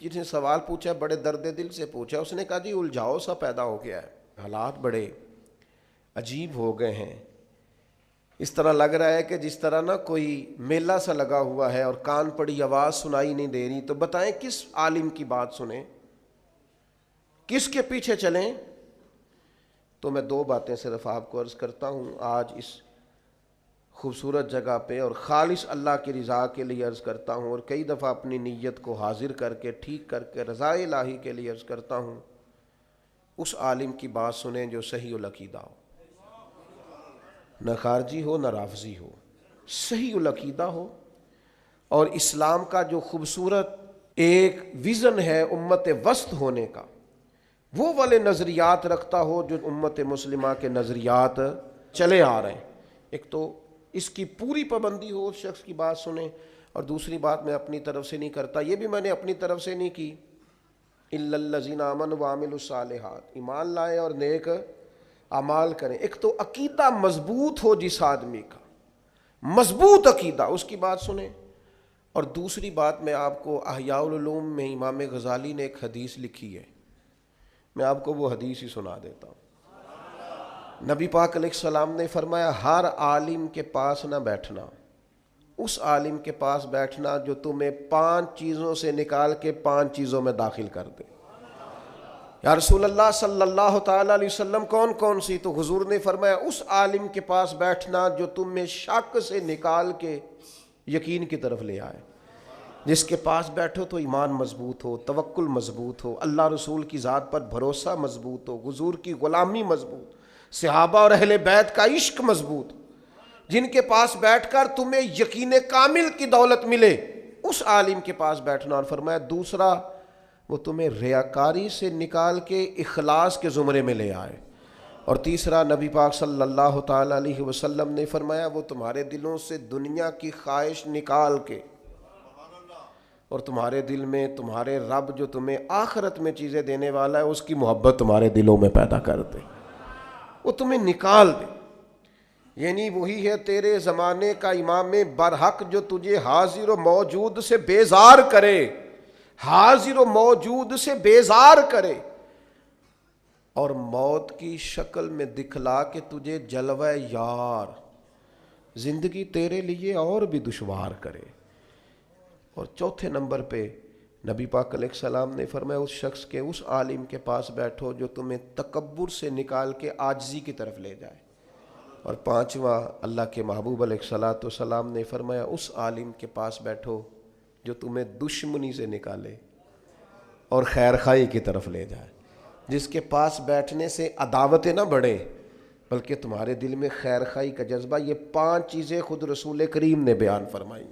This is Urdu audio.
جس نے سوال پوچھا بڑے درد دل سے پوچھا، اس نے کہا جی الجھاؤ سا پیدا ہو گیا ہے، حالات بڑے عجیب ہو گئے ہیں، اس طرح لگ رہا ہے کہ جس طرح نا کوئی میلہ سا لگا ہوا ہے اور کان پڑی آواز سنائی نہیں دے رہی، تو بتائیں کس عالم کی بات سنیں، کس کے پیچھے چلیں؟ تو میں دو باتیں صرف آپ کو عرض کرتا ہوں آج اس خوبصورت جگہ پہ، اور خالص اللہ کی رضا کے لیے عرض کرتا ہوں، اور کئی دفعہ اپنی نیت کو حاضر کر کے ٹھیک کر کے رضا الہی کے لیے عرض کرتا ہوں، اس عالم کی بات سنیں جو صحیح العقیدہ ہو، نہ خارجی ہو نہ رافضی ہو، صحیح العقیدہ ہو، اور اسلام کا جو خوبصورت ایک ویژن ہے امت وسط ہونے کا، وہ والے نظریات رکھتا ہو جو امت مسلمہ کے نظریات چلے آ رہے ہیں۔ ایک تو اس کی پوری پابندی ہو، اس شخص کی بات سنیں، اور دوسری بات میں اپنی طرف سے نہیں کرتا، یہ بھی میں نے اپنی طرف سے نہیں کی، الا الذین آمنوا وعملوا الصالحات، ایمان لائیں اور نیک اعمال کریں۔ ایک تو عقیدہ مضبوط ہو جس آدمی کا، مضبوط عقیدہ، اس کی بات سنیں، اور دوسری بات میں آپ کو احیاء العلوم میں امام غزالی نے ایک حدیث لکھی ہے، میں آپ کو وہ حدیث ہی سنا دیتا ہوں۔ نبی پاک علیہ السلام نے فرمایا ہر عالم کے پاس نہ بیٹھنا، اس عالم کے پاس بیٹھنا جو تمہیں 5 چیزوں سے نکال کے 5 چیزوں میں داخل کر دے۔ یا رسول اللہ صلی اللہ تعالیٰ علیہ وسلم کون کون سی؟ تو حضور نے فرمایا اس عالم کے پاس بیٹھنا جو تمہیں شک سے نکال کے یقین کی طرف لے آئے۔ جس کے پاس بیٹھو تو ایمان مضبوط ہو، توکل مضبوط ہو، اللہ رسول کی ذات پر بھروسہ مضبوط ہو، حضور کی غلامی مضبوط، صحابہ اور اہل بیت کا عشق مضبوط، جن کے پاس بیٹھ کر تمہیں یقین کامل کی دولت ملے، اس عالم کے پاس بیٹھنا۔ اور فرمایا دوسرا وہ تمہیں ریاکاری سے نکال کے اخلاص کے زمرے میں لے آئے، اور تیسرا نبی پاک صلی اللہ تعالیٰ علیہ وسلم نے فرمایا وہ تمہارے دلوں سے دنیا کی خواہش نکال کے، اور تمہارے دل میں تمہارے رب جو تمہیں آخرت میں چیزیں دینے والا ہے اس کی محبت تمہارے دلوں میں پیدا کر دے، وہ تمہیں نکال دے۔ یعنی وہی ہے تیرے زمانے کا امام برحق جو تجھے حاضر و موجود سے بیزار کرے، حاضر و موجود سے بیزار کرے، اور موت کی شکل میں دکھلا کے تجھے جلوہ یار زندگی تیرے لیے اور بھی دشوار کرے۔ اور چوتھے نمبر پہ نبی پاک علیہ السلام نے فرمایا اس شخص کے، اس عالم کے پاس بیٹھو جو تمہیں تکبر سے نکال کے عاجزی کی طرف لے جائے۔ اور پانچواں اللہ کے محبوب علیہ الصلوۃ والسلام نے فرمایا اس عالم کے پاس بیٹھو جو تمہیں دشمنی سے نکالے اور خیر خواہی کی طرف لے جائے، جس کے پاس بیٹھنے سے عداوتیں نہ بڑھیں بلکہ تمہارے دل میں خیر خواہی کا جذبہ۔ یہ 5 چیزیں خود رسول کریم نے بیان فرمائی۔